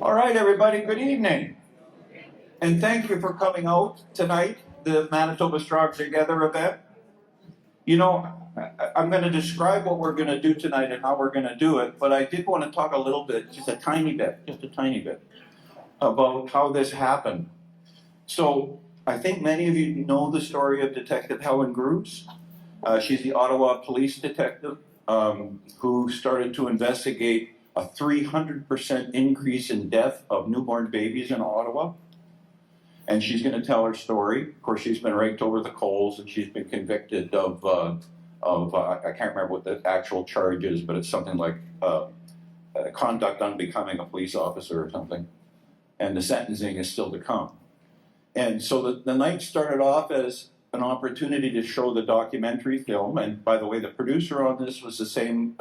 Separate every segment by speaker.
Speaker 1: All right, everybody, good evening. And thank you for coming out tonight, the Manitoba Stronger Together event. You know, I'm going to describe what we're going to do tonight and how we're going to do it, but I did want to talk a little bit, just a tiny bit, about how this happened. So, I think many of you know the story of Detective Helen Grus. She's the Ottawa police detective who started to investigate a 300% increase in death of newborn babies in Ottawa. And she's going to tell her story. Of course, she's been raked over the coals and she's been convicted of I can't remember what the actual charge is, but it's something like conduct unbecoming a police officer or something. And the sentencing is still to come. And so the night started off as an opportunity to show the documentary film. And by the way, the producer on this was the same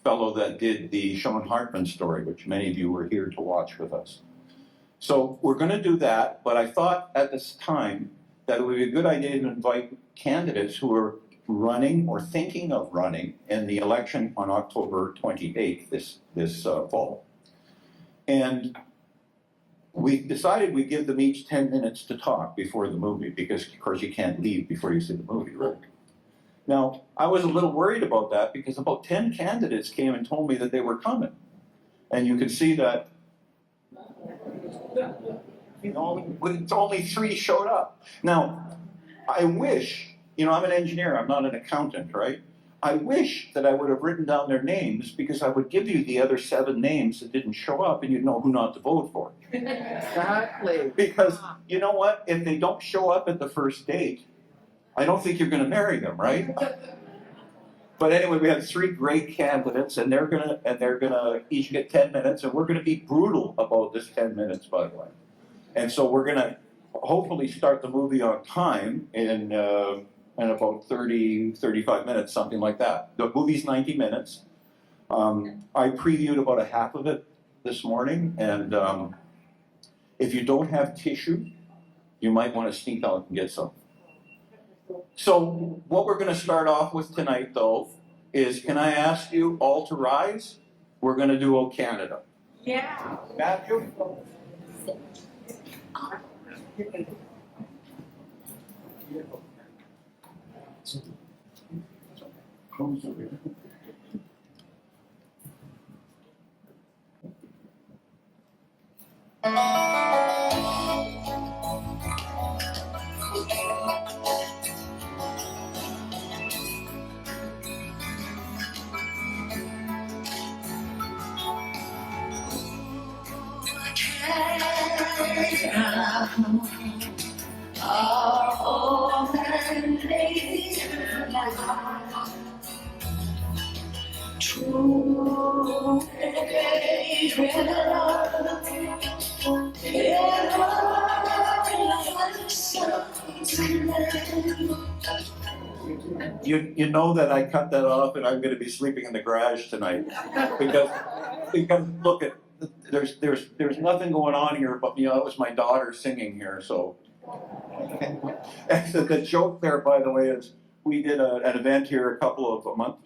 Speaker 1: fellow that did the Sean Hartman story, which many of you were here to watch with us. So we're going to do that, but I thought at this time that it would be a good idea to invite candidates who are running or thinking of running in the election on October 28th this fall. And we decided we'd give them each 10 minutes to talk before the movie, because of course you can't leave before you see the movie, right? Now, I was a little worried about that because about 10 candidates came and told me that they were coming. And you can see that, you know, it's only 3 showed up. Now, I wish, you know, I'm an engineer, I'm not an accountant, right? I wish that I would have written down their names, because I would give you the other 7 names that didn't show up and you'd know who not to vote for.
Speaker 2: Exactly.
Speaker 1: Because, you know what, if they don't show up at the first date, I don't think you're going to marry them, right? But anyway, we have 3 great candidates, and they're gonna each get 10 minutes, and we're gonna be brutal about this 10 minutes, by the way. And so we're gonna hopefully start the movie on time in about 30, 35 minutes, something like that. The movie's 90 minutes. I previewed about a half of it this morning, and if you don't have tissue, you might want to sneak out and get some. So what we're going to start off with tonight, though, is can I ask you all to rise? We're going to do O Canada.
Speaker 2: Yeah.
Speaker 1: Matthew? You know that I cut that off and I'm going to be sleeping in the garage tonight because look at there's nothing going on here, but you know it was my daughter singing here, so. And the joke there, by the way, is we did an event here a month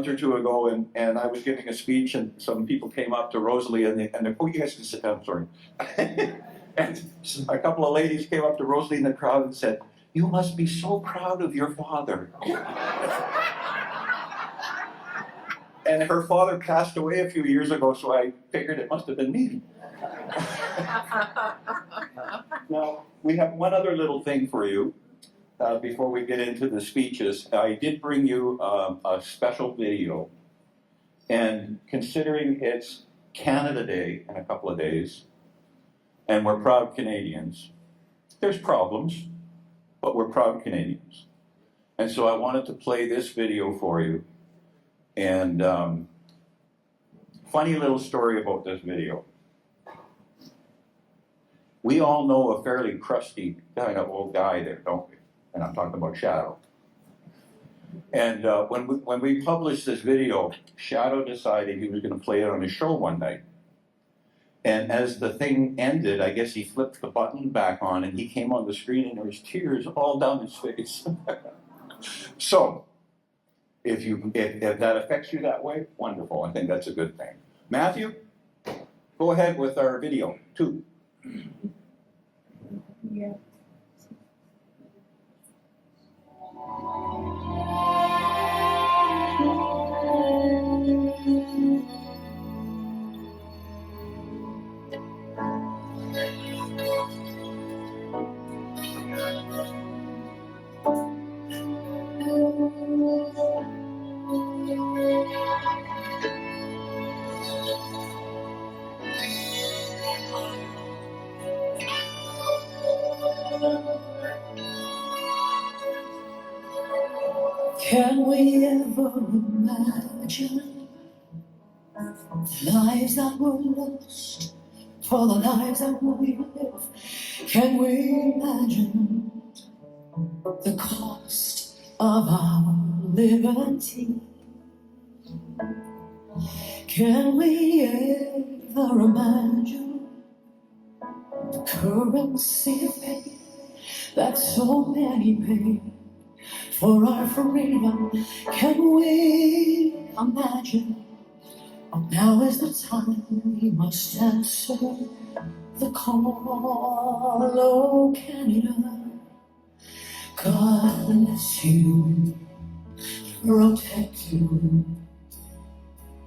Speaker 1: or 2 ago, and I was giving a speech, and some people came up to Rosalie, and oh, you guys can sit down, sorry. And a couple of ladies came up to Rosalie in the crowd and said, "You must be so proud of your father." And her father passed away a few years ago, so I figured it must have been me. Now, we have one other little thing for you before we get into the speeches. I did bring you a special video, and considering it's Canada Day in a couple of days, and we're proud Canadians, there's problems, but we're proud Canadians. And so I wanted to play this video for you. And funny little story about this video. We all know a fairly crusty kind of old guy there, don't we? And I'm talking about Shadow. And when we published this video, Shadow decided he was going to play it on his show one night. And as the thing ended, I guess he flipped the button back on and he came on the screen and there was tears all down his face. So, if that affects you that way, wonderful. I think that's a good thing. Matthew? go ahead with our video, too.
Speaker 2: Yeah.
Speaker 3: Can we ever imagine lives that were lost for the lives that we live? Can we imagine the cost of our liberty? Can we ever imagine the currency of pain that so many pay for our freedom? Can we imagine? Oh, now is the time we must answer the call. Oh, Canada, God bless you, protect you.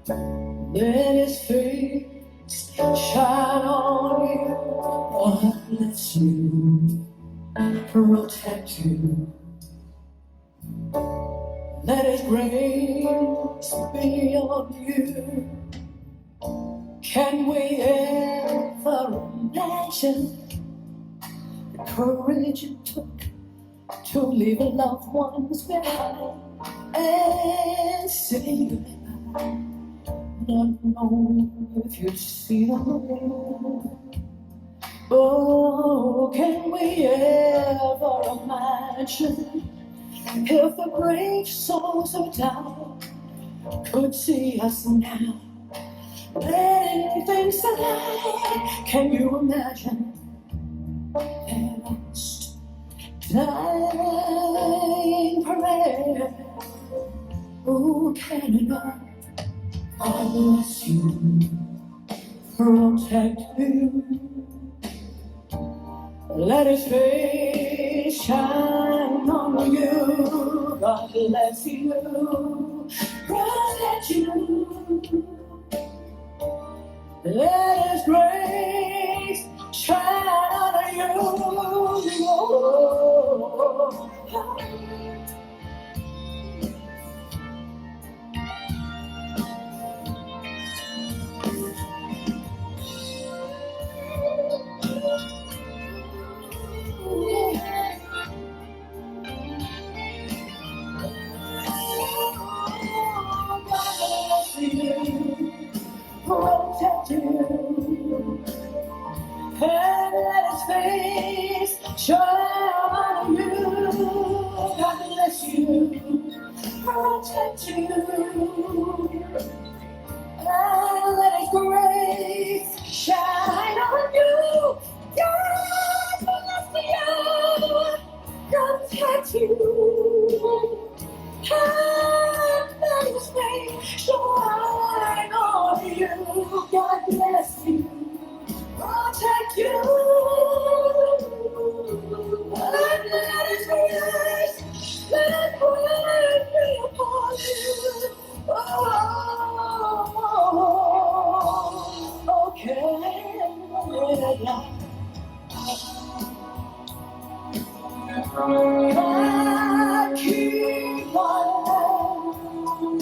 Speaker 3: Let His face shine on you. God bless you, protect you. Let His grace be on you. Can we ever imagine the courage it took to leave loved ones behind and say goodbye, not knowing if you'd see them again? Oh, can we ever imagine if the brave souls who died could see us now? Anything's alive. Can you imagine their last dying prayer? Oh, Canada, God bless you, protect you. Let His face shine on you. God bless you, protect you. Let His grace shine on you. Oh, protect you, and let His face shine on you. God bless you, protect you, and let His grace shine on you. God bless you, protect you, and let His face shine on you. God bless you, protect you, and let His grace, let His grace be upon you. Oh, okay. God keep on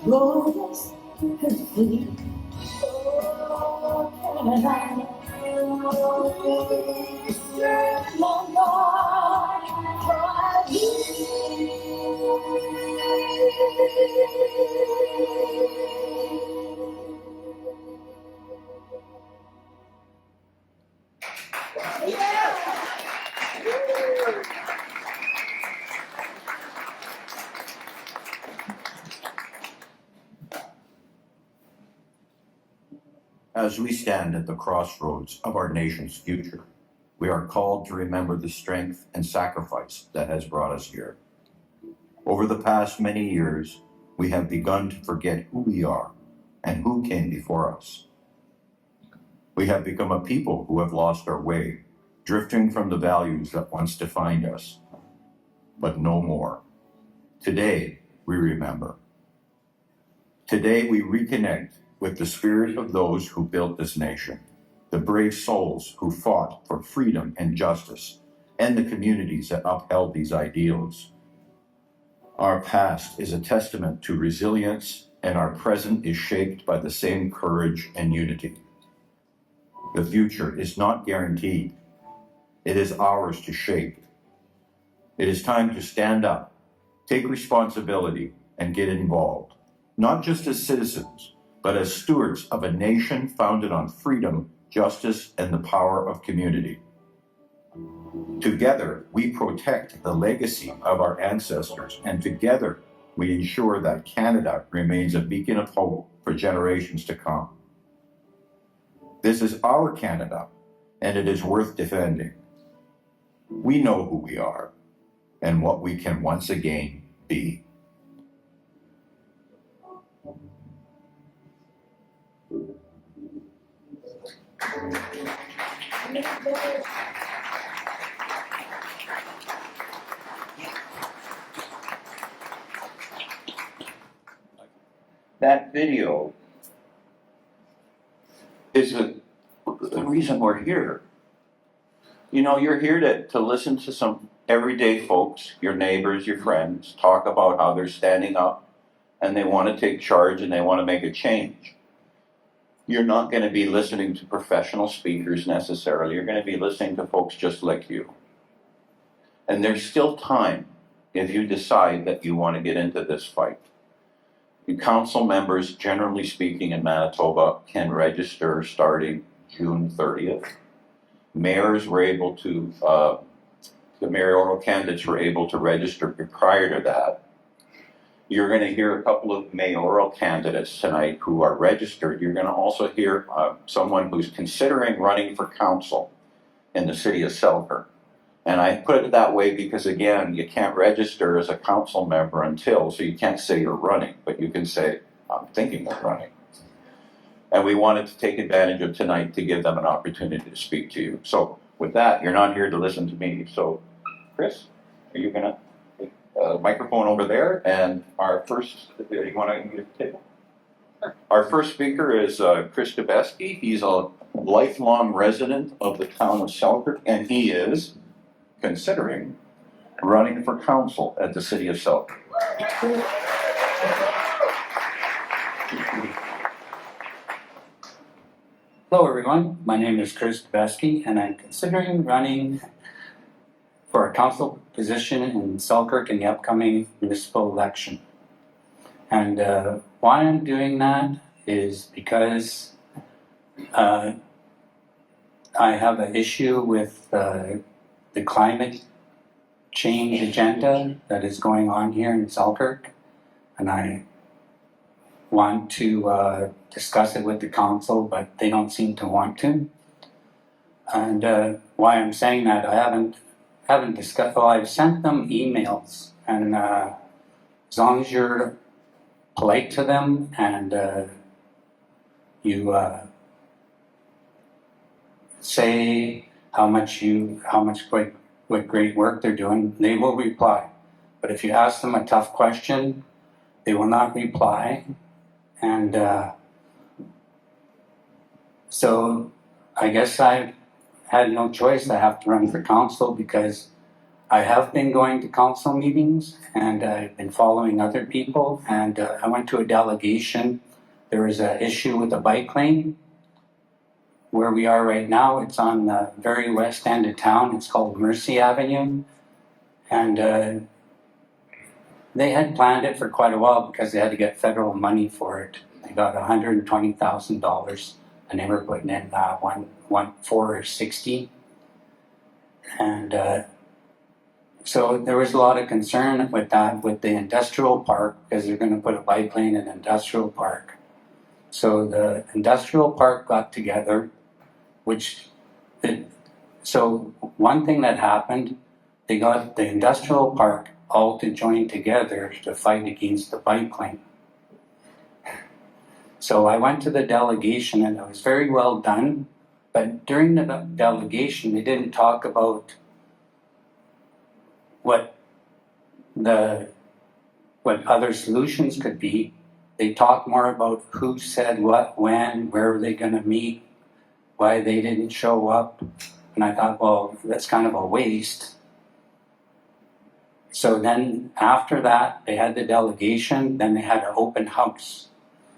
Speaker 3: glorious and free. Oh, Canada, long God, cry
Speaker 1: As we stand at the crossroads of our nation's future, we are called to remember the strength and sacrifice that has brought us here. Over the past many years, we have begun to forget who we are and who came before us.
Speaker 4: We have become a people who have lost our way, drifting from the values that once defined us, but no more. Today, we remember. Today, we reconnect with the spirit of those who built this nation, the brave souls who fought for freedom and justice, and the communities that upheld these ideals. Our past is a testament to resilience, and our present is shaped by the same courage and unity. The future is not guaranteed. It is ours to shape. It is time to stand up, take responsibility, and get involved, not just as citizens, but as stewards of a nation founded on freedom, justice, and the power of community. Together, we protect the legacy of our ancestors, and together, we ensure that Canada remains a beacon of hope for generations to come. This is our Canada, and it is worth defending. We know who we are and what we can once again be.
Speaker 1: That video is the reason we're here. You know, you're here to listen to some everyday folks, your neighbors, your friends, talk about how they're standing up and they want to take charge and they want to make a change. You're not going to be listening to professional speakers necessarily. You're going to be listening to folks just like you. And there's still time if you decide that you want to get into this fight. You council members, generally speaking in Manitoba, can register starting June 30th. Mayors were able to, the mayoral candidates were able to register prior to that. You're going to hear a couple of mayoral candidates tonight who are registered. You're going to also hear someone who's considering running for council in the city of Selkirk. And I put it that way because, again, you can't register as a council member until, so you can't say you're running, but you can say, I'm thinking of running. And we wanted to take advantage of tonight to give them an opportunity to speak to you. So with that, you're not here to listen to me. So, Chris, are you going to take a microphone over there? And our first, you want to get a table? Our first speaker is Chris Debeski. He's a lifelong resident of the town of Selkirk, and he is considering running for council at the city of Selkirk.
Speaker 5: Hello everyone, my name is Chris Debeski and I'm considering running for a council position in Selkirk in the upcoming municipal election. And why I'm doing that is because I have an issue with the climate change agenda that is going on here in Selkirk, and I want to discuss it with the council, but they don't seem to want to. And why I'm saying that, I haven't discussed. Well, I've sent them emails, and as long as you're polite to them and you say what great work they're doing, they will reply. But if you ask them a tough question, they will not reply. And so I guess I had no choice. I have to run for council because I have been going to council meetings and I've been following other people. And I went to a delegation. There was an issue with a bike lane. Where we are right now, it's on the very west end of town. It's called Mercy Avenue. And they had planned it for quite a while because they had to get federal money for it. They got $120,000 and they were putting in 460. And so there was a lot of concern with that, with the industrial park, because they're going to put a bike lane in an industrial park. So the industrial park got together, so one thing that happened, they got the industrial park all to join together to fight against the bike lane. So I went to the delegation and it was very well done, But during the delegation, they didn't talk about what other solutions could be. They talked more about who said what, when, where were they going to meet, why they didn't show up. And I thought, well, that's kind of a waste. So then after that, they had the delegation, then they had an open house.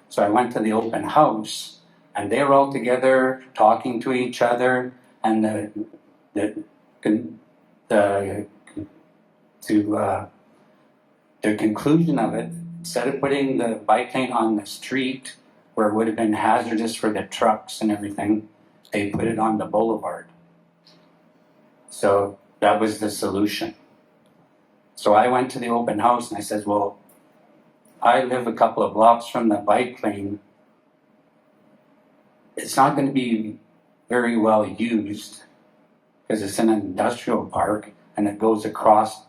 Speaker 5: So I went to the open house, and they were all together talking to each other, and the conclusion of it, instead of putting the bike lane on the street where it would have been hazardous for the trucks and everything, they put it on the boulevard. So that was the solution. So I went to the open house and I said, well, I live a couple of blocks from the bike lane. It's not going to be very well used because it's in an industrial park and it goes across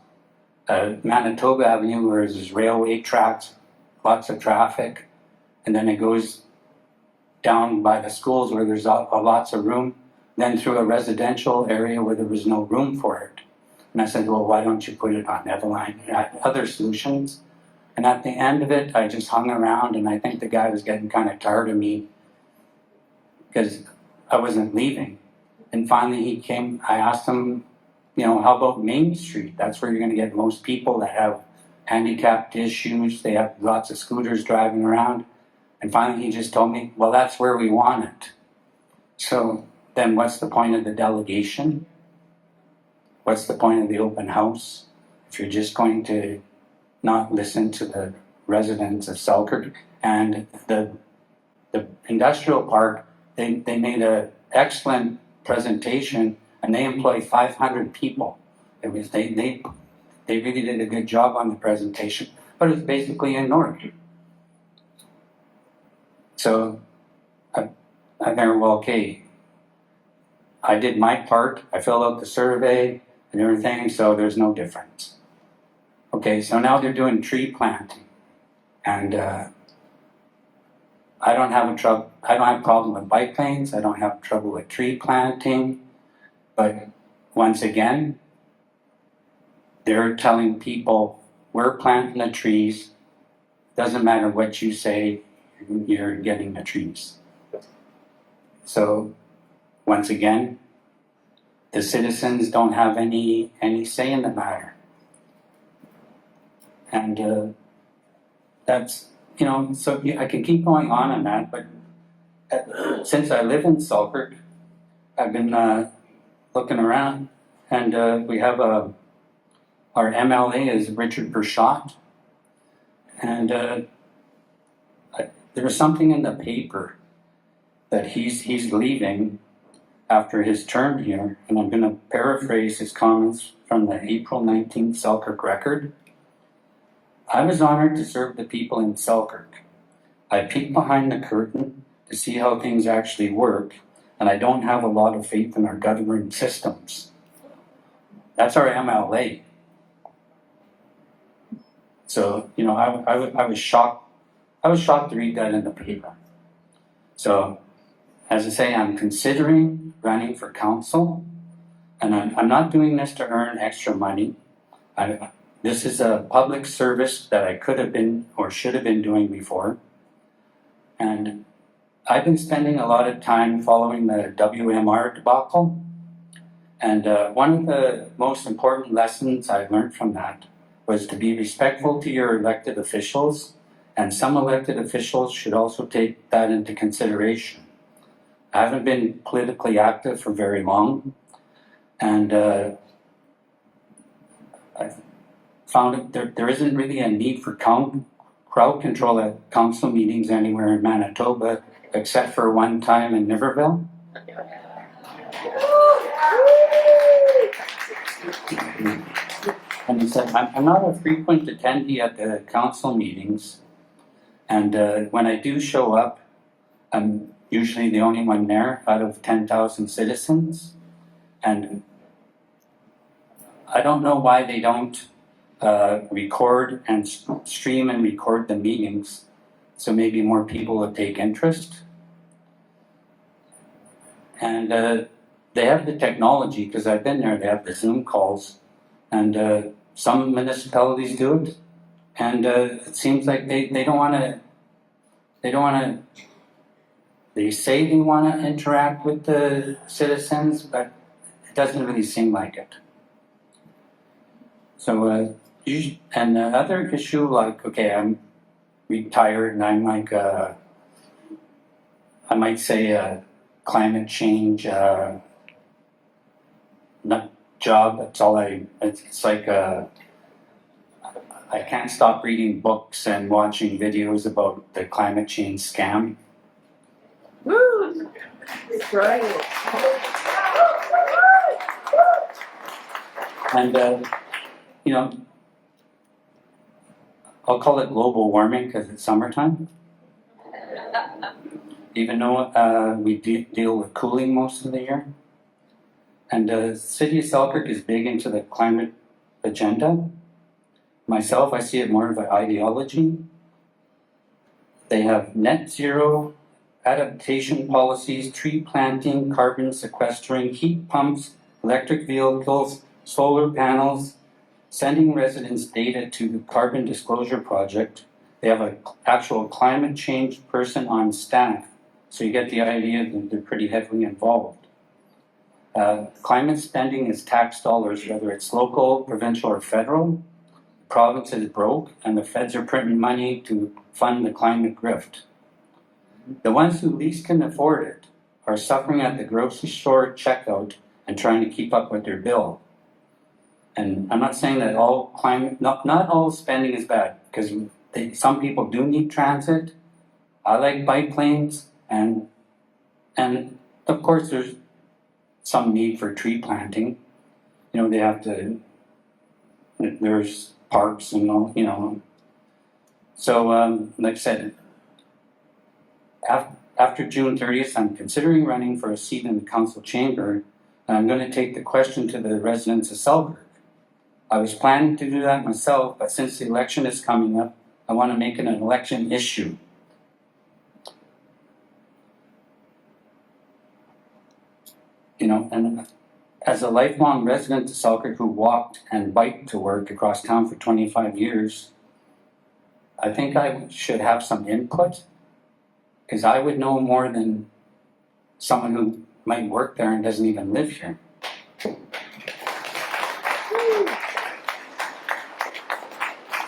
Speaker 5: Manitoba Avenue where there's railway tracks, lots of traffic, and then it goes down by the schools where there's lots of room, then through a residential area where there was no room for it. And I said, well, why don't you put it on Eveline? I had other solutions. And at the end of it, I just hung around, and I think the guy was getting kind of tired of me because I wasn't leaving. And finally he came, I asked him, how about Main Street? That's where you're going to get most people that have handicapped issues. They have lots of scooters driving around. And finally he just told me, well, that's where we want it. So then what's the point of the delegation? What's the point of the open house if you're just going to not listen to the residents of Selkirk? And the industrial park, they made an excellent presentation, and they employ 500 people. It was they really did a good job on the presentation, but it was basically ignored. So I figured, well, okay, I did my part. I filled out the survey and everything, so there's no difference. Okay, so now they're doing tree planting, and I don't have a problem with bike lanes. I don't have trouble with tree planting, but once again, they're telling people we're planting the trees. Doesn't matter what you say, you're getting the trees. So once again, the citizens don't have any say in the matter. And that's, so I can keep going on that, but since I live in Selkirk, I've been looking around, and we have our MLA is Richard Bershot, and there was something in the paper that he's leaving after his term here, and I'm going to paraphrase his comments from the April 19th Selkirk Record. I was honored to serve the people in Selkirk. I peeked behind the curtain to see how things actually work, and I don't have a lot of faith in our government systems. That's our MLA. So, I was shocked. I was shocked to read that in the paper. So, as I say, I'm considering running for council, and I'm not doing this to earn extra money. This is a public service that I could have been or should have been doing before. And I've been spending a lot of time following the WMR debacle. And one of the most important lessons I learned from that was to be respectful to your elected officials. And some elected officials should also take that into consideration. I haven't been politically active for very long. And I've found that there isn't really a need for crowd control at council meetings anywhere in Manitoba, except for one time in Niverville. And he said, I'm not a frequent attendee at the council meetings, and when I do show up, I'm usually the only one there out of 10,000 citizens, and I don't know why they don't record and stream and record the meetings, so maybe more people would take interest. And they have the technology, because I've been there, they have the Zoom calls, and some municipalities do it. And it seems like they don't want to, they say they want to interact with the citizens, but it doesn't really seem like it. So, and the other issue, like, okay, I'm retired and I'm like, I might say climate change nut job. That's all it's like I can't stop reading books and watching videos about the climate change scam.
Speaker 2: Woo! That's right.
Speaker 5: And, you know, I'll call it global warming because it's summertime. Even though we deal with cooling most of the year. And the city of Selkirk is big into the climate agenda. Myself, I see it more of an ideology. They have net zero adaptation policies, tree planting, carbon sequestering, heat pumps, electric vehicles, solar panels, sending residents data to the Carbon Disclosure Project. They have an actual climate change person on staff. So you get the idea that they're pretty heavily involved. Climate spending is tax dollars, whether it's local, provincial, or federal. The province is broke, and the feds are printing money to fund the climate grift. The ones who least can afford it are suffering at the grocery store checkout and trying to keep up with their bill. And I'm not saying that all climate, not all spending is bad, because some people do need transit. I like bike lanes, and of course there's some need for tree planting. You know, they have to, there's parks and all, you know. So, like I said, after June 30th, I'm considering running for a seat in the council chamber, and I'm going to take the question to the residents of Selkirk. I was planning to do that myself, but since the election is coming up, I want to make it an election issue. You know, and as a lifelong resident of Selkirk who walked and biked to work across town for 25 years, I think I should have some input, because I would know more than someone who might work there and doesn't even live here.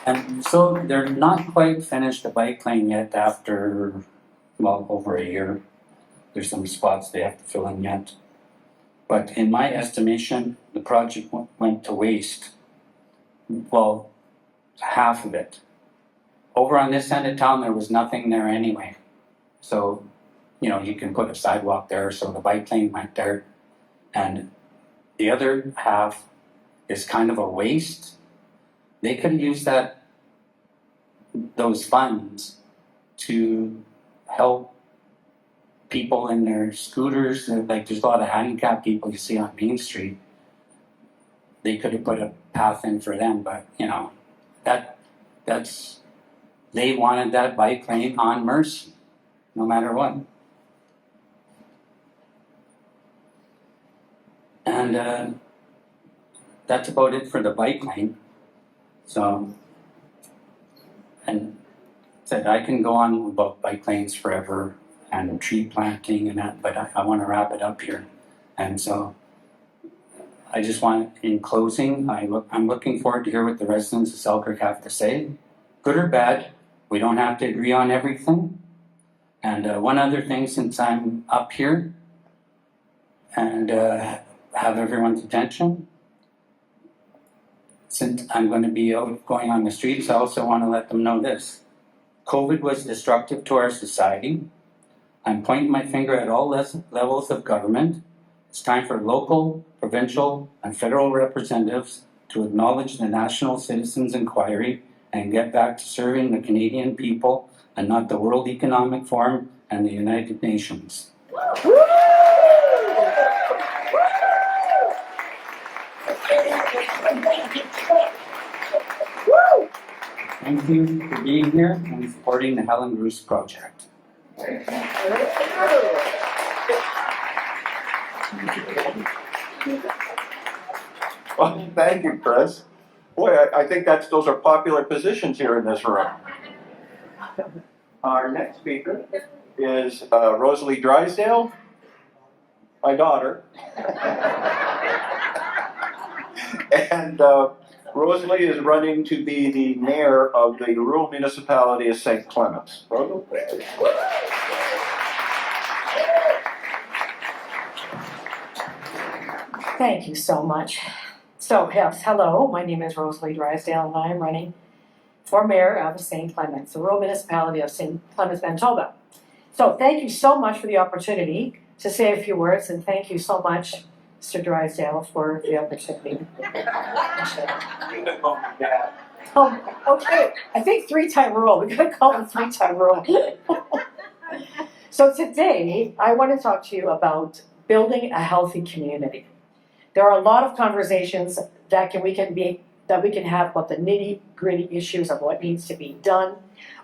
Speaker 5: And so they're not quite finished the bike lane yet after, well, over a year. There's some spots they have to fill in yet. But in my estimation, the project went to waste. Well, half of it. Over on this end of town, there was nothing there anyway. So, you know, you can put a sidewalk there, so the bike lane went there. And the other half is kind of a waste. They could use those funds to help people in their scooters. Like, there's a lot of handicapped people you see on Main Street. They could have put a path in for them, but you know, that's they wanted that bike lane on Mercy, no matter what. And that's about it for the bike lane. So, and said I can go on about bike lanes forever and tree planting and that, but I want to wrap it up here. And so I just want, in closing, I'm looking forward to hear what the residents of Selkirk have to say. Good or bad, we don't have to agree on everything. And one other thing, since I'm up here and have everyone's attention, since I'm going to be out going on the streets, I also want to let them know this. COVID was destructive to our society. I'm pointing my finger at all levels of government. It's time for local, provincial, and federal representatives to acknowledge the National Citizens Inquiry and get back to serving the Canadian people and not the World Economic Forum and the United Nations. Thank you for being here and supporting the Helen Grus project.
Speaker 1: Well, thank you, Chris. Boy, I think those are popular positions here in this room. Our next speaker is Rosalie Drysdale, my daughter. And Rosalie is running to be the mayor of the rural municipality of St. Clements. Rosalie?
Speaker 6: Thank you so much. So, yes, hello, my name is Rosalie Drysdale, and I am running for mayor of St. Clements, the rural municipality of St. Clements, Manitoba. So, thank you so much for the opportunity to say a few words, and thank you so much, Mr. Drysdale, for the opportunity. Okay, I think three-time rule. We gotta call it three-time rule. So today, I want to talk to you about building a healthy community. There are a lot of conversations that we can have about the nitty-gritty issues of what needs to be done,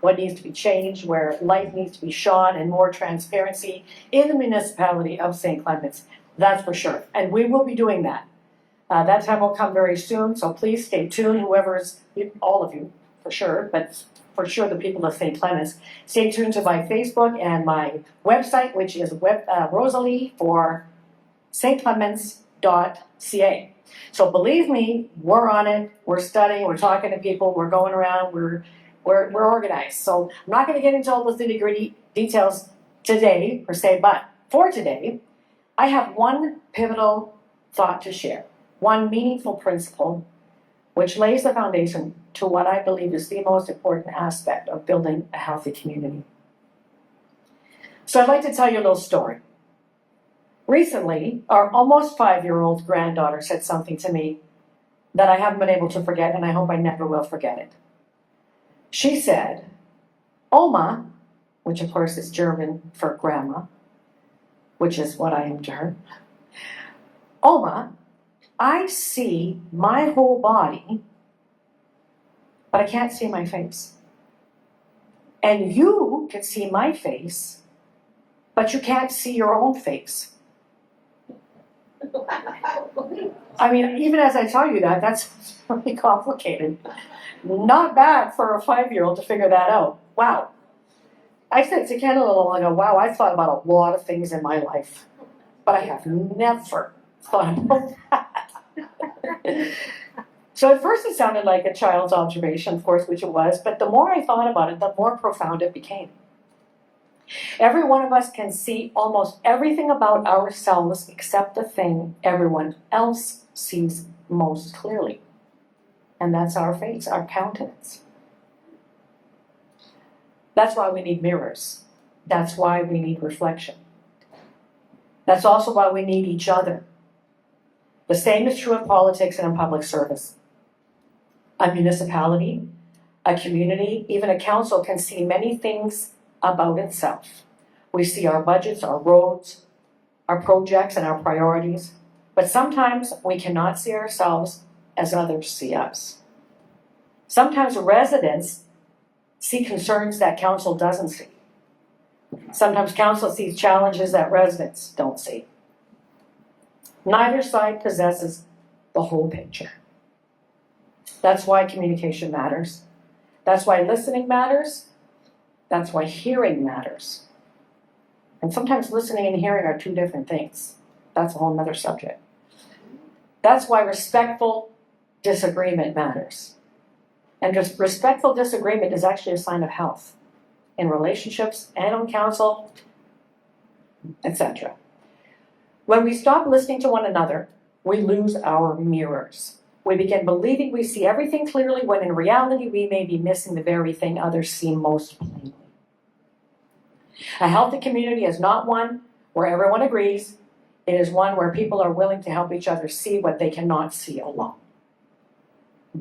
Speaker 6: what needs to be changed, where light needs to be shone, and more transparency in the municipality of St. Clements. That's for sure, and we will be doing that. That time will come very soon, so please stay tuned, all of you, for sure, but for sure the people of St. Clements. Stay tuned to my Facebook and my website, which is Rosalie for St. Clements.ca. So believe me, we're on it, we're studying, we're talking to people, we're going around, we're organized. So I'm not going to get into all the nitty-gritty details today, per se, but for today, I have one pivotal thought to share, one meaningful principle which lays the foundation to what I believe is the most important aspect of building a healthy community. So I'd like to tell you a little story. Recently, our almost 5-year-old granddaughter said something to me that I haven't been able to forget, and I hope I never will forget it. She said, Oma, which of course is German for grandma, which is what I am to her. Oma, I see my whole body, but I can't see my face. And you can see my face, but you can't see your own face. I mean, even as I tell you that, that's really complicated. Not bad for a 5-year-old to figure that out. Wow. I said to Ken a little while ago, wow, I've thought about a lot of things in my life, but I have never thought about that. So at first it sounded like a child's observation, of course, which it was, but the more I thought about it, the more profound it became. Every one of us can see almost everything about ourselves except the thing everyone else sees most clearly. And that's our face, our countenance. That's why we need mirrors. That's why we need reflection. That's also why we need each other. The same is true of politics and in public service. A municipality, a community, even a council can see many things about itself. We see our budgets, our roads, our projects, and our priorities, but sometimes we cannot see ourselves as others see us. Sometimes residents see concerns that council doesn't see. Sometimes council sees challenges that residents don't see. Neither side possesses the whole picture. That's why communication matters. That's why listening matters. That's why hearing matters. And sometimes listening and hearing are two different things. That's a whole other subject. That's why respectful disagreement matters. And just respectful disagreement is actually a sign of health in relationships and on council, etc. When we stop listening to one another, we lose our mirrors. We begin believing we see everything clearly when in reality we may be missing the very thing others see most plainly. A healthy community is not one where everyone agrees. It is one where people are willing to help each other see what they cannot see alone.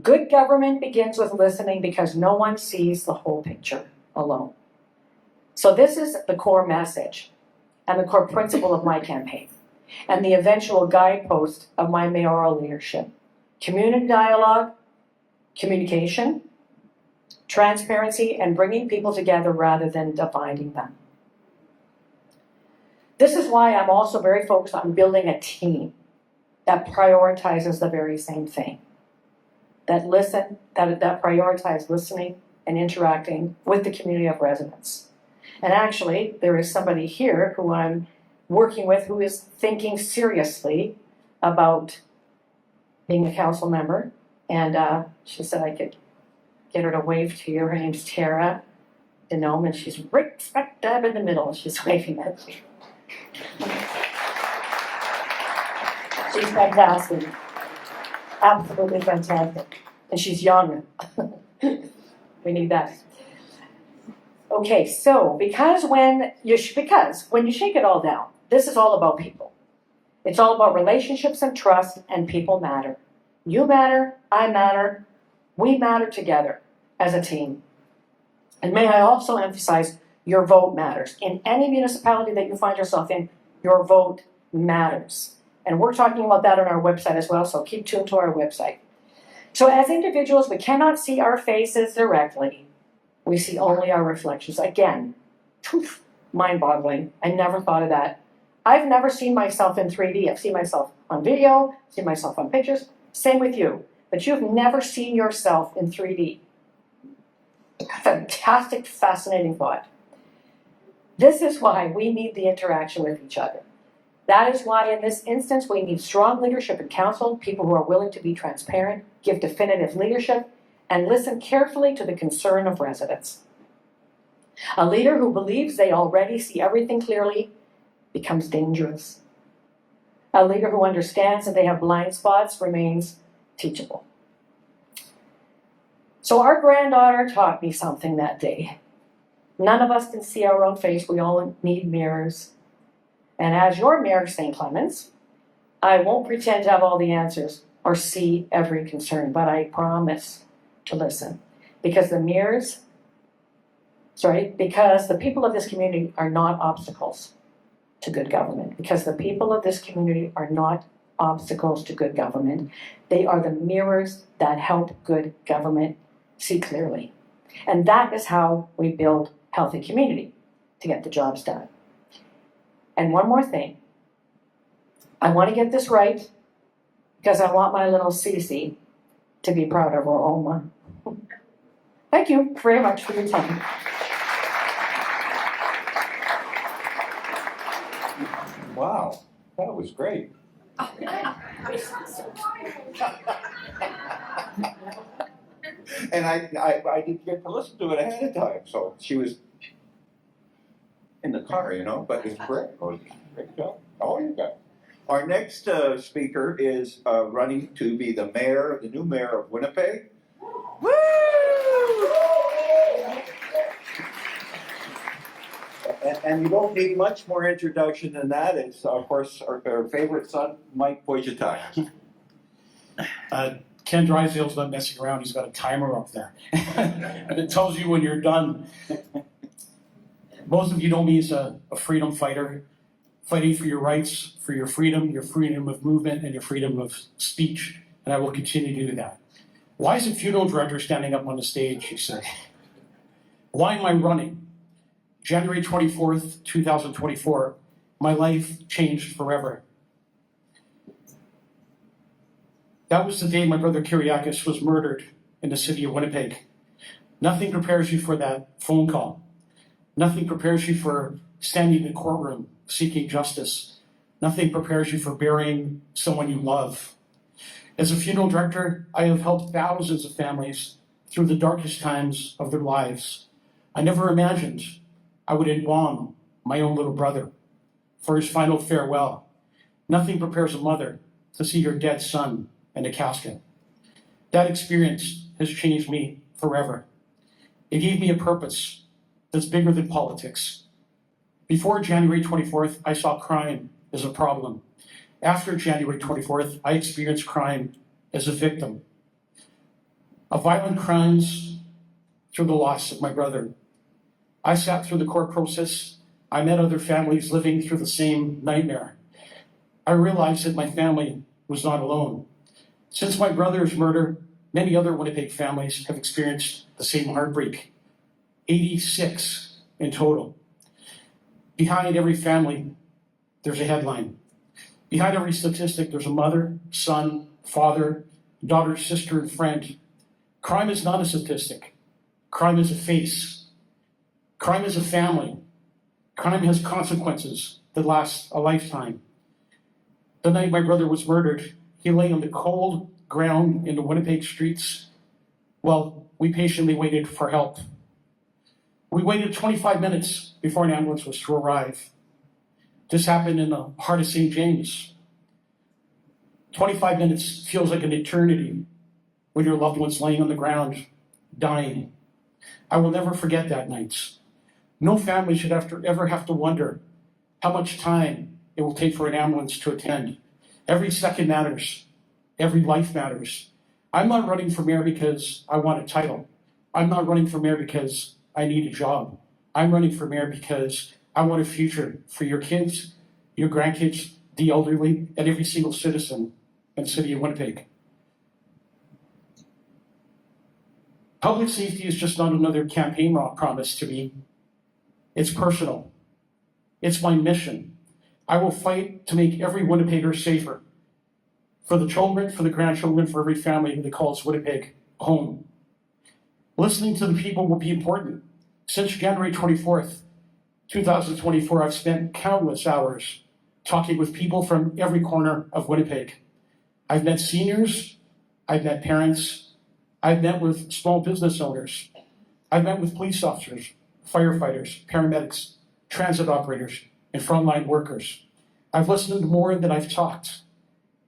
Speaker 6: Good government begins with listening because no one sees the whole picture alone. So this is the core message and the core principle of my campaign and the eventual guidepost of my mayoral leadership. Community dialogue, communication, transparency, and bringing people together rather than dividing them. This is why I'm also very focused on building a team. that prioritizes the very same thing. That prioritize listening and interacting with the community of residents. And actually, there is somebody here who I'm working with who is thinking seriously about being a council member. And she said I could get her to wave to you. Her name's Tara Denome, and she's right smack dab in the middle. She's waving at you. She's fantastic. Absolutely fantastic. And she's young. We need that. Okay, so because when you shake it all down, this is all about people. It's all about relationships and trust, and people matter. You matter, I matter, we matter together as a team. And may I also emphasize, your vote matters. In any municipality that you find yourself in, your vote matters. And we're talking about that on our website as well, so keep tuned to our website. So as individuals, we cannot see our faces directly. We see only our reflections. Again, mind-boggling. I never thought of that. I've never seen myself in 3D. I've seen myself on video, seen myself on pictures. Same with you. But you've never seen yourself in 3D. Fantastic, fascinating thought. This is why we need the interaction with each other. That is why in this instance we need strong leadership in council, people who are willing to be transparent, give definitive leadership, and listen carefully to the concern of residents. A leader who believes they already see everything clearly becomes dangerous. A leader who understands that they have blind spots remains teachable. So our granddaughter taught me something that day. None of us can see our own face. We all need mirrors. And as your Mayor St. Clements, I won't pretend to have all the answers or see every concern, but I promise to listen. Because the people of this community are not obstacles to good government. Because the people of this community are not obstacles to good government. They are the mirrors that help good government see clearly. And that is how we build healthy community, to get the jobs done. And one more thing. I want to get this right because I want my little Cece to be proud of her Oma. Thank you very much for your time.
Speaker 1: Wow, that was great. And I didn't get to listen to it ahead of time, so she was in the car, but it's great. Great job. Oh, you got it. Our next speaker is running to be the new mayor of Winnipeg. Woo! And you don't need much more introduction than that. It's, of course, our favorite son, Mike Wojciechowski.
Speaker 7: Ken Drysdale's not messing around. He's got a timer up there. And it tells you when you're done. Most of you know me as a freedom fighter, fighting for your rights, for your freedom of movement, and your freedom of speech. And I will continue to do that. Why is a funeral director standing up on the stage, you say? Why am I running? January 24th, 2024, my life changed forever. That was the day my brother Kyriakis was murdered in the city of Winnipeg. Nothing prepares you for that phone call. Nothing prepares you for standing in the courtroom seeking justice. Nothing prepares you for burying someone you love. As a funeral director, I have helped thousands of families through the darkest times of their lives. I never imagined I would embalm my own little brother for his final farewell. Nothing prepares a mother to see her dead son in a casket. That experience has changed me forever. It gave me a purpose that's bigger than politics. Before January 24th, I saw crime as a problem. After January 24th, I experienced crime as a victim of violent crimes through the loss of my brother. I sat through the court process. I met other families living through the same nightmare. I realized that my family was not alone. Since my brother's murder, many other Winnipeg families have experienced the same heartbreak. 86 in total. Behind every family, there's a headline. Behind every statistic, there's a mother, son, father, daughter, sister, and friend. Crime is not a statistic. Crime is a face. Crime is a family. Crime has consequences that last a lifetime. The night my brother was murdered, he lay on the cold ground in the Winnipeg streets while we patiently waited for help. We waited 25 minutes before an ambulance was to arrive. This happened in the heart of St. James. 25 minutes feels like an eternity when your loved one's laying on the ground, dying. I will never forget that night. No family should ever have to wonder how much time it will take for an ambulance to attend. Every second matters. Every life matters. I'm not running for mayor because I want a title. I'm not running for mayor because I need a job. I'm running for mayor because I want a future for your kids, your grandkids, the elderly, and every single citizen in the city of Winnipeg. Public safety is just not another campaign promise to me. It's personal. It's my mission. I will fight to make every Winnipegger safer. For the children, for the grandchildren, for every family that calls Winnipeg home. Listening to the people will be important. Since January 24th, 2024, I've spent countless hours talking with people from every corner of Winnipeg. I've met seniors, I've met parents, I've met with small business owners, I've met with police officers, firefighters, paramedics, transit operators, and frontline workers. I've listened more than I've talked.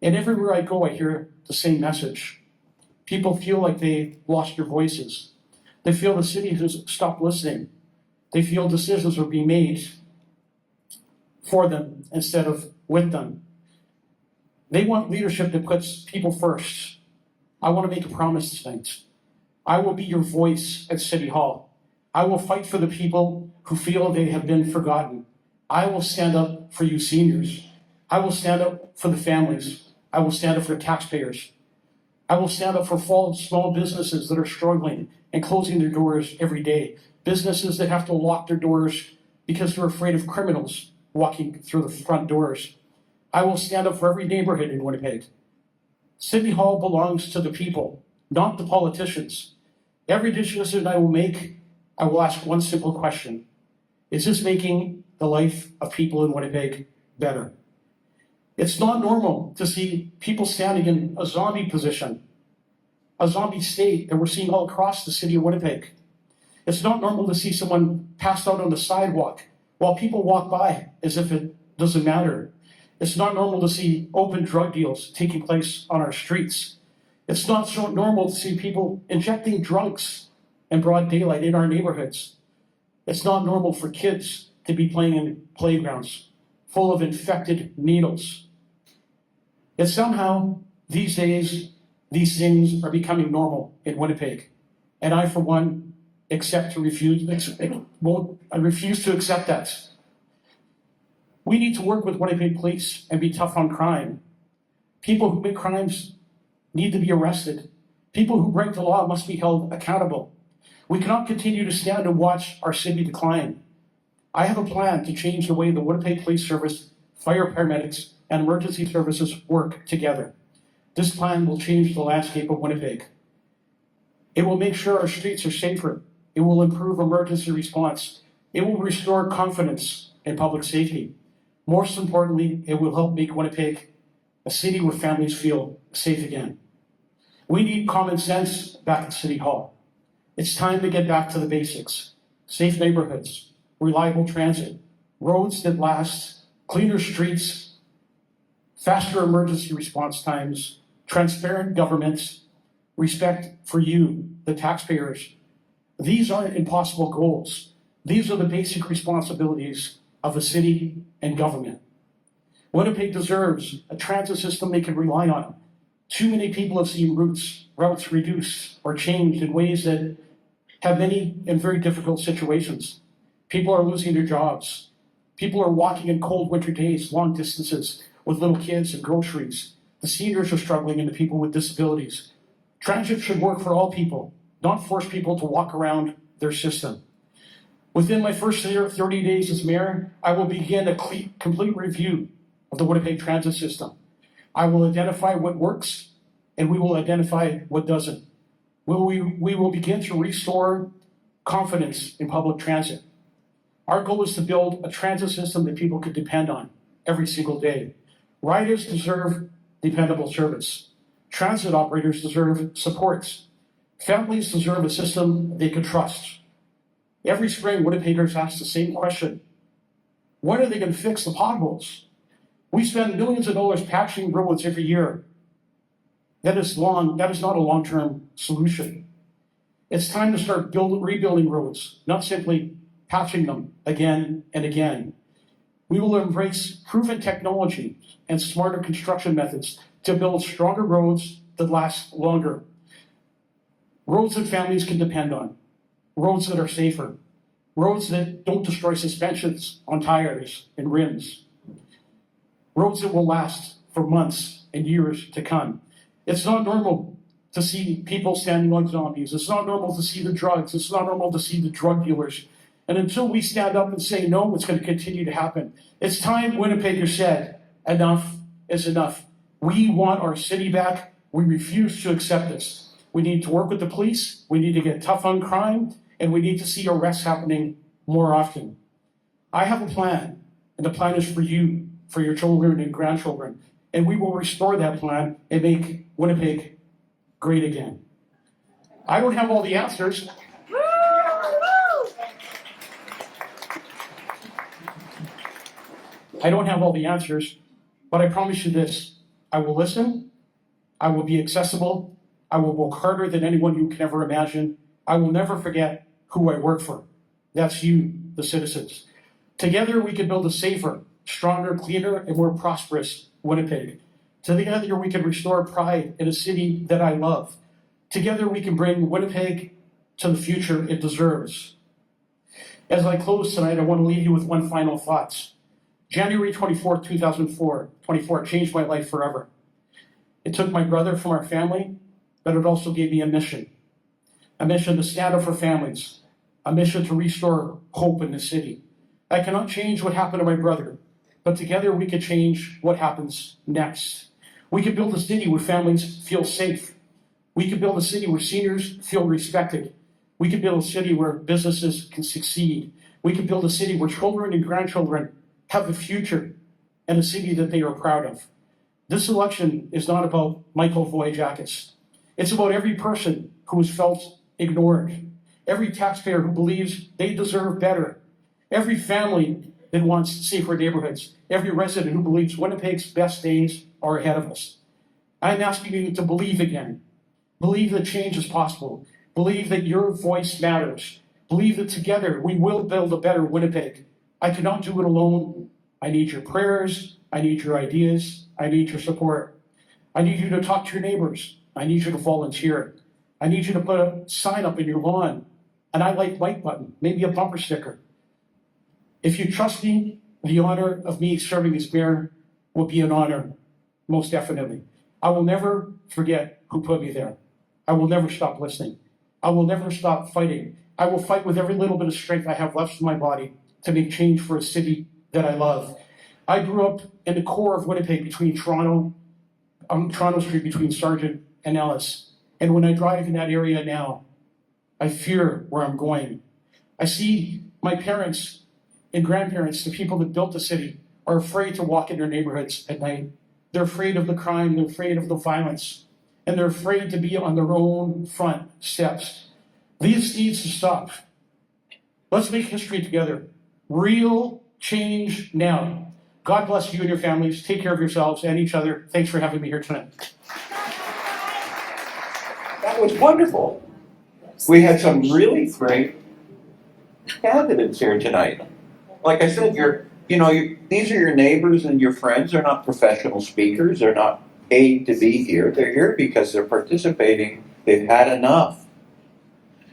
Speaker 7: And everywhere I go, I hear the same message. People feel like they lost their voices. They feel the city has stopped listening. They feel decisions are being made for them instead of with them. They want leadership that puts people first. I want to make a promise tonight. I will be your voice at City Hall. I will fight for the people who feel they have been forgotten. I will stand up for you seniors. I will stand up for the families. I will stand up for taxpayers. I will stand up for small businesses that are struggling and closing their doors every day. Businesses that have to lock their doors because they're afraid of criminals walking through the front doors. I will stand up for every neighborhood in Winnipeg. City Hall belongs to the people, not the politicians. Every decision I will make, I will ask one simple question. Is this making the life of people in Winnipeg better? It's not normal to see people standing in a zombie position, a zombie state that we're seeing all across the city of Winnipeg. It's not normal to see someone passed out on the sidewalk while people walk by as if it doesn't matter. It's not normal to see open drug deals taking place on our streets. It's not so normal to see people injecting drugs in broad daylight in our neighborhoods. It's not normal for kids to be playing in playgrounds full of infected needles. Yet somehow, these days, these things are becoming normal in Winnipeg. And I, for one, I refuse to accept that. We need to work with Winnipeg police and be tough on crime. People who commit crimes need to be arrested. People who break the law must be held accountable. We cannot continue to stand and watch our city decline. I have a plan to change the way the Winnipeg Police Service, fire paramedics, and emergency services work together. This plan will change the landscape of Winnipeg. It will make sure our streets are safer. It will improve emergency response. It will restore confidence in public safety. Most importantly, it will help make Winnipeg a city where families feel safe again. We need common sense back at City Hall. It's time to get back to the basics. Safe neighborhoods, reliable transit, roads that last, cleaner streets, faster emergency response times, transparent governments, respect for you, the taxpayers. These aren't impossible goals. These are the basic responsibilities of a city and government. Winnipeg deserves a transit system they can rely on. Too many people have seen routes reduced or changed in ways that have many in very difficult situations. People are losing their jobs. People are walking in cold winter days, long distances, with little kids and groceries. The seniors are struggling and the people with disabilities. Transit should work for all people, not force people to walk around their system. Within my first 30 days as mayor, I will begin a complete review of the Winnipeg transit system. I will identify what works, and we will identify what doesn't. We will begin to restore confidence in public transit. Our goal is to build a transit system that people can depend on every single day. Riders deserve dependable service. Transit operators deserve supports. Families deserve a system they can trust. Every spring, Winnipeggers ask the same question. When are they going to fix the potholes? We spend millions of dollars patching roads every year. That is not a long-term solution. It's time to start rebuilding roads, not simply patching them again and again. We will embrace proven technology and smarter construction methods to build stronger roads that last longer. Roads that families can depend on. Roads that are safer. Roads that don't destroy suspensions on tires and rims. Roads that will last for months and years to come. It's not normal to see people standing like zombies. It's not normal to see the drugs. It's not normal to see the drug dealers. And until we stand up and say no, it's going to continue to happen. It's time Winnipeggers said, enough is enough. We want our city back. We refuse to accept this. We need to work with the police. We need to get tough on crime. And we need to see arrests happening more often. I have a plan. And the plan is for you, for your children and grandchildren. And we will restore that plan and make Winnipeg great again. I don't have all the answers. I don't have all the answers, but I promise you this. I will listen. I will be accessible. I will work harder than anyone you can ever imagine. I will never forget who I work for. That's you, the citizens. Together we can build a safer, stronger, cleaner, and more prosperous Winnipeg. Together we can restore pride in a city that I love. Together we can bring Winnipeg to the future it deserves. As I close tonight, I want to leave you with one final thought. January 24th, 2024 changed my life forever. It took my brother from our family, but it also gave me a mission to stand up for families, a mission to restore hope in the city. I cannot change what happened to my brother, but together we can change what happens next. We can build a city where families feel safe. We can build a city where seniors feel respected. We can build a city where businesses can succeed. We can build a city where children and grandchildren have a future and a city that they are proud of. This election is not about Michael Voyjakis. It's about every person who has felt ignored, every taxpayer who believes they deserve better, every family that wants safer neighborhoods, every resident who believes Winnipeg's best days are ahead of us. I'm asking you to believe again. Believe that change is possible. Believe that your voice matters. Believe that together we will build a better Winnipeg. I cannot do it alone. I need your prayers. I need your ideas. I need your support. I need you to talk to your neighbors. I need you to volunteer. I need you to put a sign up in your lawn, an I like Mike button, maybe a bumper sticker. If you trust me, the honor of me serving as mayor will be an honor, most definitely. I will never forget who put me there. I will never stop listening. I will never stop fighting. I will fight with every little bit of strength I have left in my body to make change for a city that I love. I grew up in the core of Winnipeg between Toronto Street between Sargent and Ellis. And when I drive in that area now, I fear where I'm going. I see my parents and grandparents, the people that built the city, are afraid to walk in their neighborhoods at night. They're afraid of the crime, they're afraid of the violence, and they're afraid to be on their own front steps. This needs to stop. Let's make history together. Real change now. God bless you and your families. Take care of yourselves and each other. Thanks for having me here tonight.
Speaker 1: That was wonderful. We had some really great candidates here tonight. Like I said, these are your neighbors and your friends. They're not professional speakers. They're not paid to be here. They're here because they're participating. They've had enough.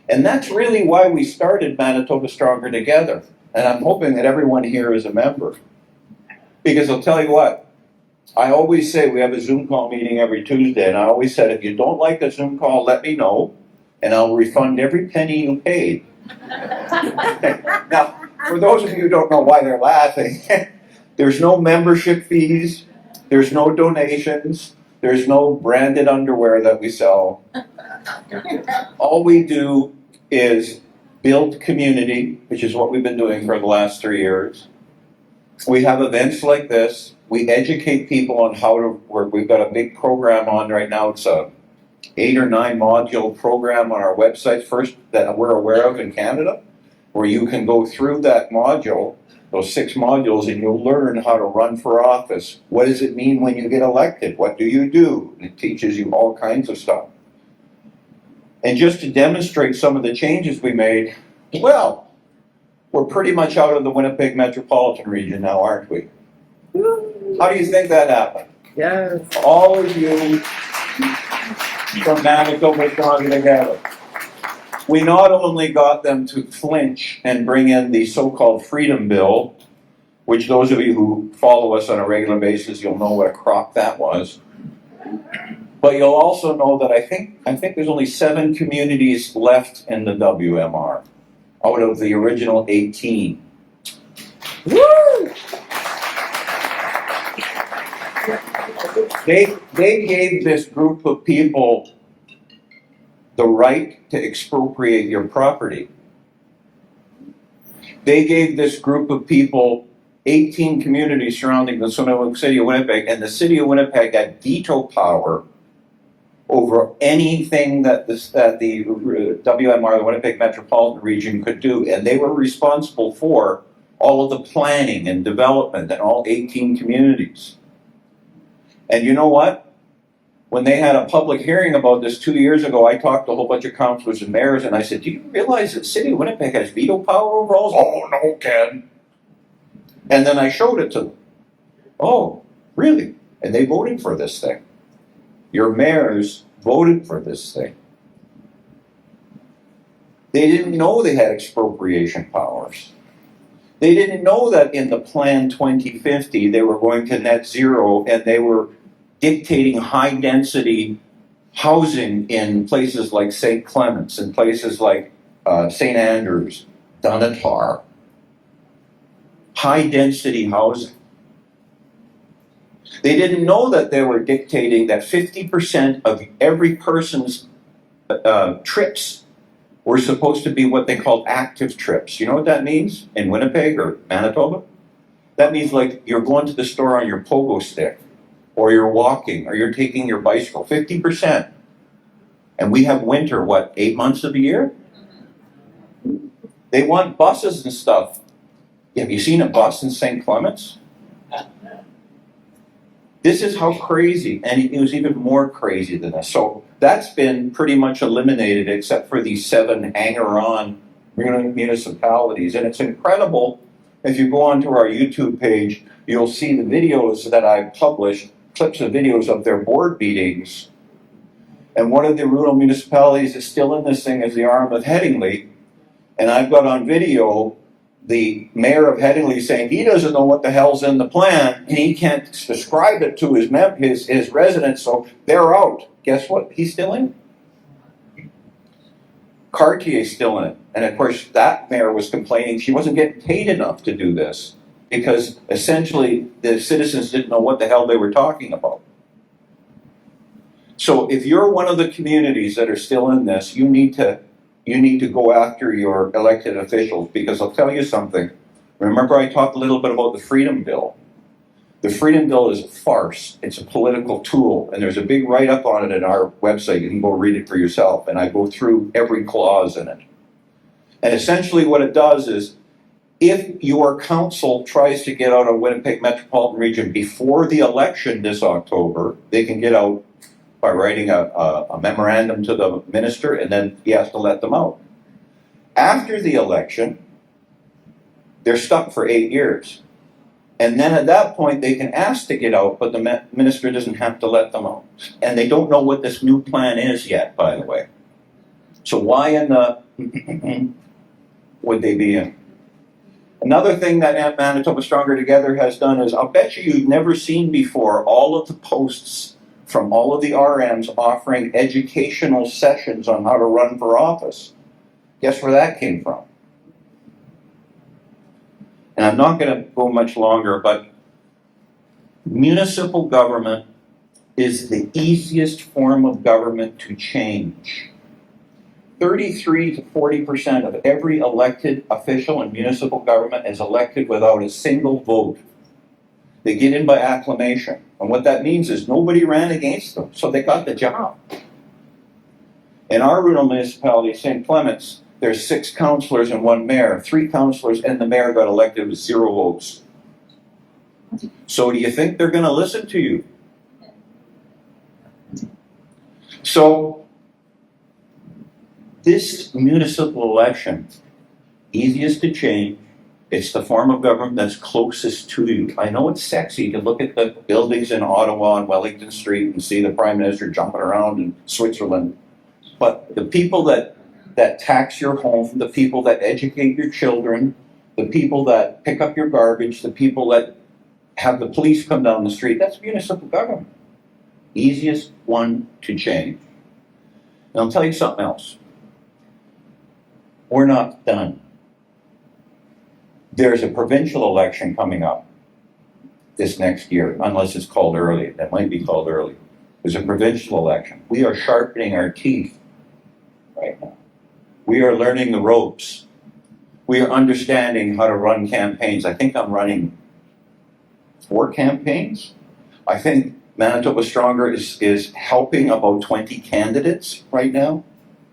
Speaker 1: And that's really why we started Manitoba Stronger Together. And I'm hoping that everyone here is a member. Because I'll tell you what, I always say we have a Zoom call meeting every Tuesday, and I always said, if you don't like the Zoom call, let me know, and I'll refund every penny you paid. Now, for those of you who don't know why they're laughing, There's no membership fees, there's no donations, there's no branded underwear that we sell. All we do is build community, which is what we've been doing for the last 3 years. We have events like this. We educate people on how to work. We've got a big program on right now. It's a 8 or 9 module program on our website, first that we're aware of in Canada, where you can go through that module, those 6 modules, and you'll learn how to run for office. What does it mean when you get elected? What do you do? It teaches you all kinds of stuff. And just to demonstrate some of the changes we made, well, we're pretty much out of the Winnipeg metropolitan region now, aren't we? How do you think that happened?
Speaker 2: Yes.
Speaker 1: All of you from Manitoba Stronger Together. We not only got them to flinch and bring in the so-called Freedom Bill, which those of you who follow us on a regular basis, you'll know what a crock that was. But you'll also know that I think there's only 7 communities left in the WMR out of the original 18.
Speaker 2: Woo!
Speaker 1: They gave this group of people the right to expropriate your property. They gave this group of people 18 communities surrounding the city of Winnipeg, and the city of Winnipeg had veto power over anything that the WMR, the Winnipeg Metropolitan Region, could do. And they were responsible for all of the planning and development in all 18 communities. And you know what? When they had a public hearing about this 2 years ago, I talked to a whole bunch of councillors and mayors, and I said, do you realize that the city of Winnipeg has veto power over all? Oh, no, Ken. And then I showed it to them. Oh, really? And they voted for this thing. Your mayors voted for this thing. They didn't know they had expropriation powers. They didn't know that in the Plan 2050 they were going to net zero, and they were dictating high-density housing in places like St. Clements and places like St. Andrews, Dunatar. High-density housing. They didn't know that they were dictating that 50% of every person's trips were supposed to be what they called active trips. You know what that means in Winnipeg or Manitoba? That means like you're going to the store on your pogo stick, or you're walking, or you're taking your bicycle. 50%. And we have winter, 8 months of the year? They want buses and stuff. Have you seen a bus in St. Clements? This is how crazy, and it was even more crazy than this. So that's been pretty much eliminated except for these 7 hanger-on municipalities. And it's incredible. If you go onto our YouTube page, you'll see the videos that I've published, clips of videos of their board meetings. And one of the rural municipalities that's still in this thing is the arm of Headingley. And I've got on video the mayor of Headingley saying he doesn't know what the hell's in the plan, and he can't describe it to his residents, so they're out. Guess what? He's still in it. Cartier's still in it. And of course, that mayor was complaining she wasn't getting paid enough to do this because essentially the citizens didn't know what the hell they were talking about. So if you're one of the communities that are still in this, you need to go after your elected officials, because I'll tell you something. Remember I talked a little bit about the Freedom Bill. The Freedom Bill is a farce. It's a political tool, and there's a big write-up on it at our website. You can go read it for yourself, and I go through every clause in it. And essentially what it does is, if your council tries to get out of Winnipeg Metropolitan Region before the election this October, they can get out by writing a memorandum to the minister, and then he has to let them out. After the election, they're stuck for 8 years. And then at that point, they can ask to get out, but the minister doesn't have to let them out. And they don't know what this new plan is yet, by the way. So why in the would they be in? Another thing that Manitoba Stronger Together has done is, I'll bet you've never seen before all of the posts from all of the RMs offering educational sessions on how to run for office. Guess where that came from? And I'm not going to go much longer, but Municipal government is the easiest form of government to change. 33 to 40% of every elected official in municipal government is elected without a single vote. They get in by acclamation. And what that means is nobody ran against them, so they got the job. In our rural municipality, St. Clements, there's 6 councillors and 1 mayor. 3 councillors and the mayor got elected with 0 votes. So do you think they're going to listen to you? So this municipal election, easiest to change. It's the form of government that's closest to you. I know it's sexy to look at the buildings in Ottawa on Wellington Street and see the Prime Minister jumping around in Switzerland. But the people that tax your home, the people that educate your children, the people that pick up your garbage, the people that have the police come down the street, that's municipal government. Easiest one to change. And I'll tell you something else. We're not done. There's a provincial election coming up this next year, unless it's called early. That might be called early. There's a provincial election. We are sharpening our teeth right now. We are learning the ropes. We are understanding how to run campaigns. I think I'm running 4 campaigns. I think Manitoba Stronger is helping about 20 candidates right now.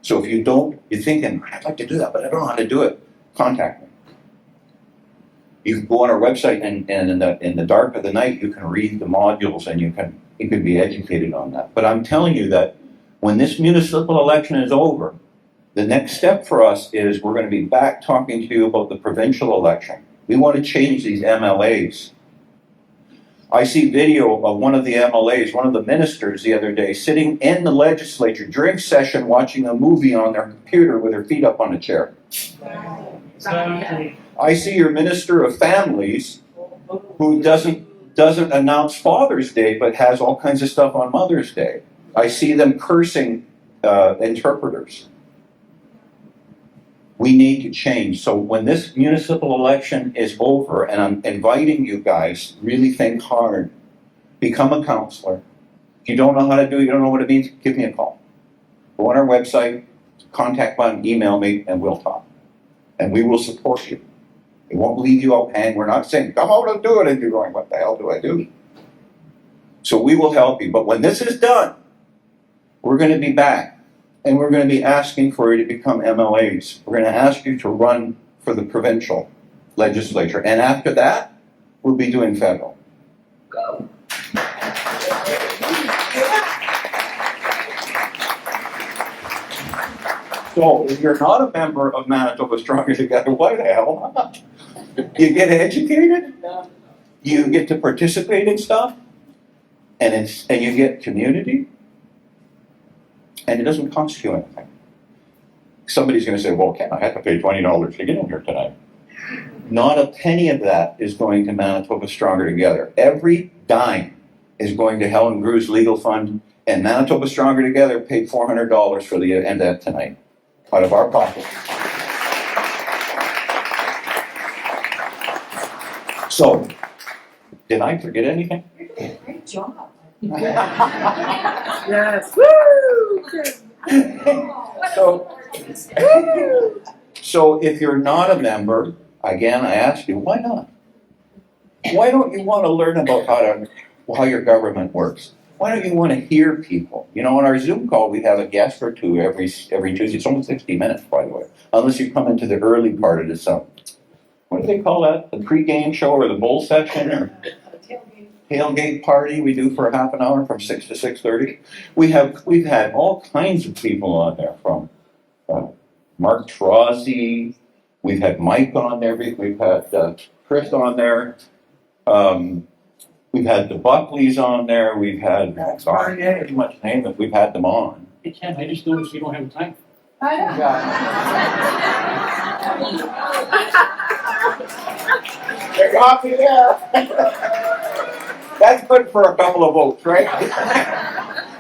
Speaker 1: So if you don't, you're thinking, I'd like to do that, but I don't know how to do it, contact me. You can go on our website and in the dark of the night, you can read the modules and you can be educated on that. But I'm telling you that when this municipal election is over, the next step for us is we're going to be back talking to you about the provincial election. We want to change these MLAs. I see video of one of the MLAs, one of the ministers the other day, sitting in the legislature during session watching a movie on their computer with her feet up on a chair. I see your minister of families who doesn't announce Father's Day but has all kinds of stuff on Mother's Day. I see them cursing interpreters. We need to change. So when this municipal election is over, and I'm inviting you guys, really think hard. Become a councillor. If you don't know how to do it, you don't know what it means, give me a call. Go on our website, contact button, email me, and we'll talk. And we will support you. We won't leave you out hanging. We're not saying, come out and do it, and you're going, what the hell do I do? So we will help you. But when this is done, we're going to be back. And we're going to be asking for you to become MLAs. We're going to ask you to run for the provincial legislature. And after that, we'll be doing federal. Go. So if you're not a member of Manitoba Stronger Together, why the hell not? You get educated, you get to participate in stuff, and you get community. And it doesn't cost you anything. Somebody's going to say, well, Ken, I have to pay $20 to get in here tonight. Not a penny of that is going to Manitoba Stronger Together. Every dime is going to Helen Grus Legal Fund, and Manitoba Stronger Together paid $400 for the event tonight out of our pocket. So, did I forget anything?
Speaker 6: Great job.
Speaker 2: Yes. Woo!
Speaker 1: So if you're not a member, again, I ask you, why not? Why don't you want to learn about how your government works? Why don't you want to hear people? You know, on our Zoom call, we have a guest or two every Tuesday. It's only 60 minutes, by the way, unless you come into the early part of the what do they call that? The pre-game show or the bowl section or tailgate party we do for a half an hour from 6 to 6:30. We've had all kinds of people on there, from Mark Trozzi. We've had Mike on there. We've had Chris on there. We've had the Buckleys on there. We've had pretty much name it. We've had them on.
Speaker 7: Hey, Ken, I just noticed you don't have time.
Speaker 1: They got me there. That's good for a couple of votes, right?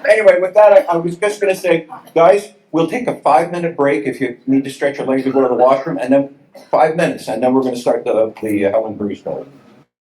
Speaker 1: Anyway, with that, I was just going to say, guys, we'll take a 5-minute break if you need to stretch your legs to go to the washroom, and then 5 minutes, and then we're going to start the Helen Grus story.